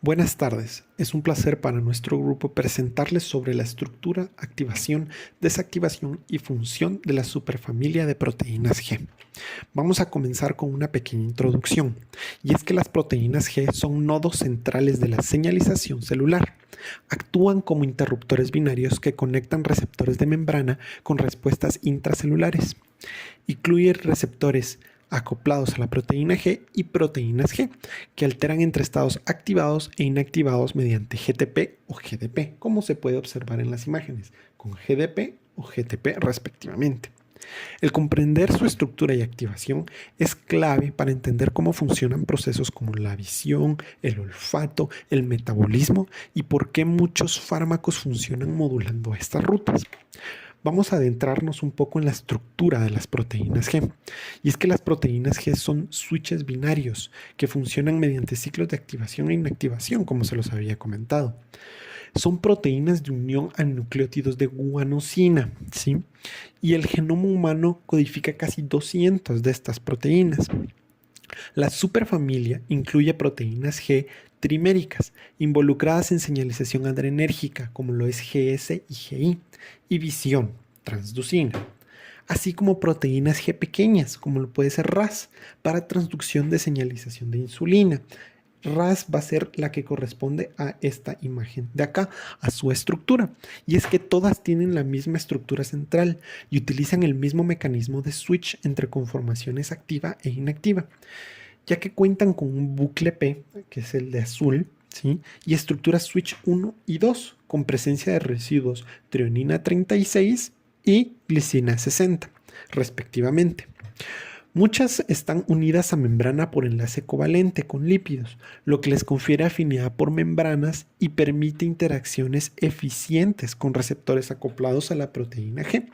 Buenas tardes, es un placer para nuestro grupo presentarles sobre la estructura, activación, desactivación y función de la superfamilia de proteínas G. Vamos a comenzar con una pequeña introducción, y es que las proteínas G son nodos centrales de la señalización celular. Actúan como interruptores binarios que conectan receptores de membrana con respuestas intracelulares. Incluye receptores acoplados a la proteína G y proteínas G, que alteran entre estados activados e inactivados mediante GTP o GDP, como se puede observar en las imágenes, con GDP o GTP respectivamente. El comprender su estructura y activación es clave para entender cómo funcionan procesos como la visión, el olfato, el metabolismo y por qué muchos fármacos funcionan modulando estas rutas. Vamos a adentrarnos un poco en la estructura de las proteínas G. Y es que las proteínas G son switches binarios que funcionan mediante ciclos de activación e inactivación, como se los había comentado. Son proteínas de unión a nucleótidos de guanosina, ¿sí? Y el genoma humano codifica casi 200 de estas proteínas. La superfamilia incluye proteínas G triméricas, involucradas en señalización adrenérgica, como lo es GS y GI, y visión, transducina, así como proteínas G pequeñas, como lo puede ser RAS, para transducción de señalización de insulina. RAS va a ser la que corresponde a esta imagen de acá, a su estructura. Y es que todas tienen la misma estructura central y utilizan el mismo mecanismo de switch entre conformaciones activa e inactiva, ya que cuentan con un bucle P, que es el de azul, ¿sí? Y estructuras switch 1 y 2, con presencia de residuos treonina 36 y glicina 60, respectivamente. Muchas están unidas a membrana por enlace covalente con lípidos, lo que les confiere afinidad por membranas y permite interacciones eficientes con receptores acoplados a la proteína G.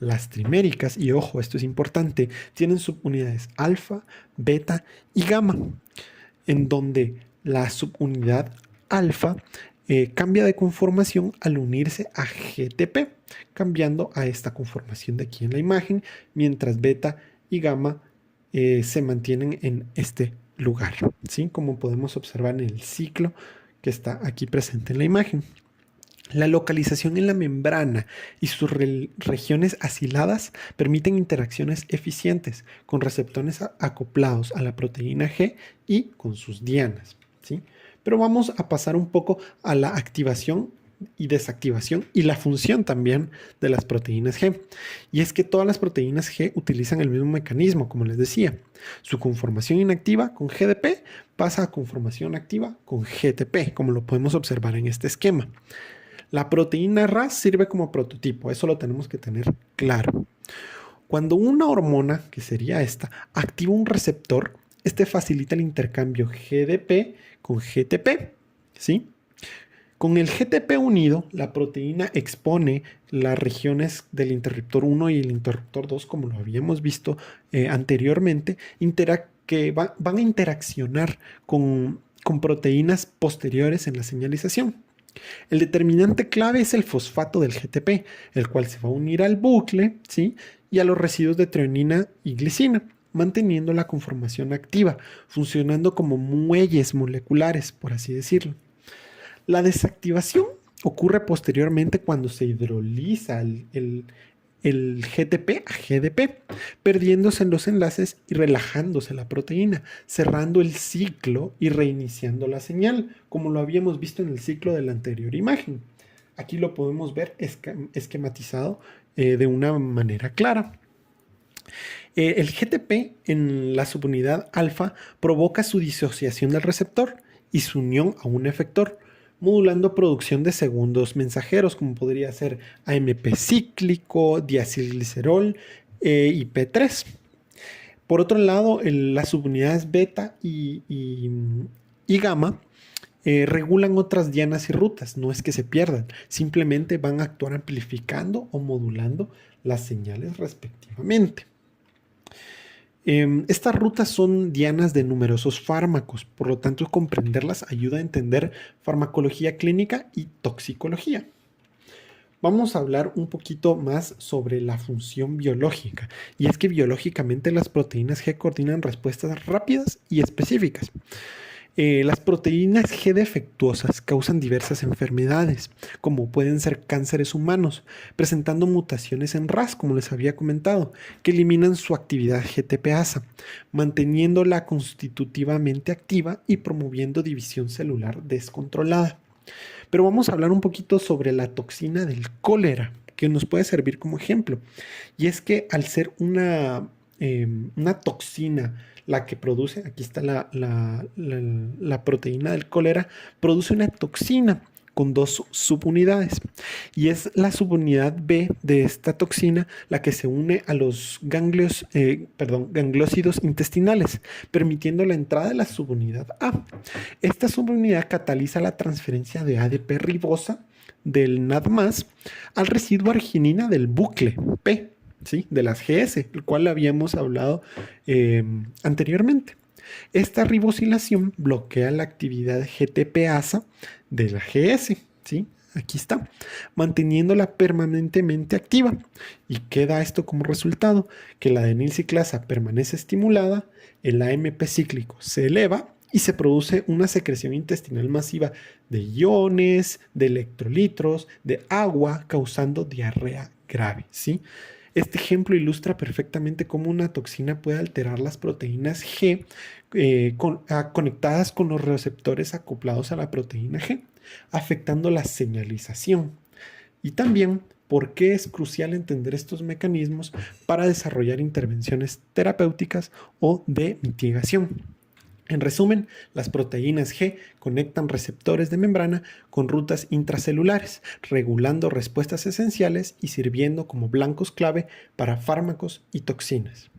Las triméricas, y ojo, esto es importante, tienen subunidades alfa, beta y gamma, en donde la subunidad alfa cambia de conformación al unirse a GTP, cambiando a esta conformación de aquí en la imagen, mientras beta y gamma se mantienen en este lugar, ¿sí? Como podemos observar en el ciclo que está aquí presente en la imagen. La localización en la membrana y sus regiones asiladas permiten interacciones eficientes con receptores acoplados a la proteína G y con sus dianas, ¿sí? Pero vamos a pasar un poco a la activación y desactivación y la función también de las proteínas G. Y es que todas las proteínas G utilizan el mismo mecanismo, como les decía. Su conformación inactiva con GDP pasa a conformación activa con GTP, como lo podemos observar en este esquema. La proteína RAS sirve como prototipo, eso lo tenemos que tener claro. Cuando una hormona, que sería esta, activa un receptor, este facilita el intercambio GDP con GTP, ¿sí? Con el GTP unido, la proteína expone las regiones del interruptor 1 y el interruptor 2, como lo habíamos visto anteriormente, que van a interaccionar con proteínas posteriores en la señalización. El determinante clave es el fosfato del GTP, el cual se va a unir al bucle, ¿sí? Y a los residuos de treonina y glicina, manteniendo la conformación activa, funcionando como muelles moleculares, por así decirlo. La desactivación ocurre posteriormente cuando se hidroliza el GTP a GDP, perdiéndose en los enlaces y relajándose la proteína, cerrando el ciclo y reiniciando la señal, como lo habíamos visto en el ciclo de la anterior imagen. Aquí lo podemos ver esquematizado de una manera clara. El GTP en la subunidad alfa provoca su disociación del receptor y su unión a un efector, modulando producción de segundos mensajeros, como podría ser AMP cíclico, diacilglicerol y P3. Por otro lado, las subunidades beta y gamma regulan otras dianas y rutas, no es que se pierdan, simplemente van a actuar amplificando o modulando las señales respectivamente. Estas rutas son dianas de numerosos fármacos, por lo tanto comprenderlas ayuda a entender farmacología clínica y toxicología. Vamos a hablar un poquito más sobre la función biológica, y es que biológicamente las proteínas G coordinan respuestas rápidas y específicas. Las proteínas G defectuosas causan diversas enfermedades, como pueden ser cánceres humanos, presentando mutaciones en RAS, como les había comentado, que eliminan su actividad GTPasa, manteniéndola constitutivamente activa y promoviendo división celular descontrolada. Pero vamos a hablar un poquito sobre la toxina del cólera, que nos puede servir como ejemplo. Y es que al ser una toxina la que produce, aquí está la proteína del cólera, produce una toxina con dos subunidades. Y es la subunidad B de esta toxina la que se une a los gangliósidos intestinales, permitiendo la entrada de la subunidad A. Esta subunidad cataliza la transferencia de ADP ribosa del NAD+, al residuo arginina del bucle P, ¿sí? De las GS, el cual habíamos hablado anteriormente. Esta ribosilación bloquea la actividad GTPasa de la GS, ¿sí? Aquí está, manteniéndola permanentemente activa. ¿Y qué da esto como resultado? Que la adenilciclasa permanece estimulada, el AMP cíclico se eleva y se produce una secreción intestinal masiva de iones, de electrolitos, de agua, causando diarrea grave, ¿sí? Este ejemplo ilustra perfectamente cómo una toxina puede alterar las proteínas G conectadas con los receptores acoplados a la proteína G, afectando la señalización. Y también por qué es crucial entender estos mecanismos para desarrollar intervenciones terapéuticas o de mitigación. En resumen, las proteínas G conectan receptores de membrana con rutas intracelulares, regulando respuestas esenciales y sirviendo como blancos clave para fármacos y toxinas.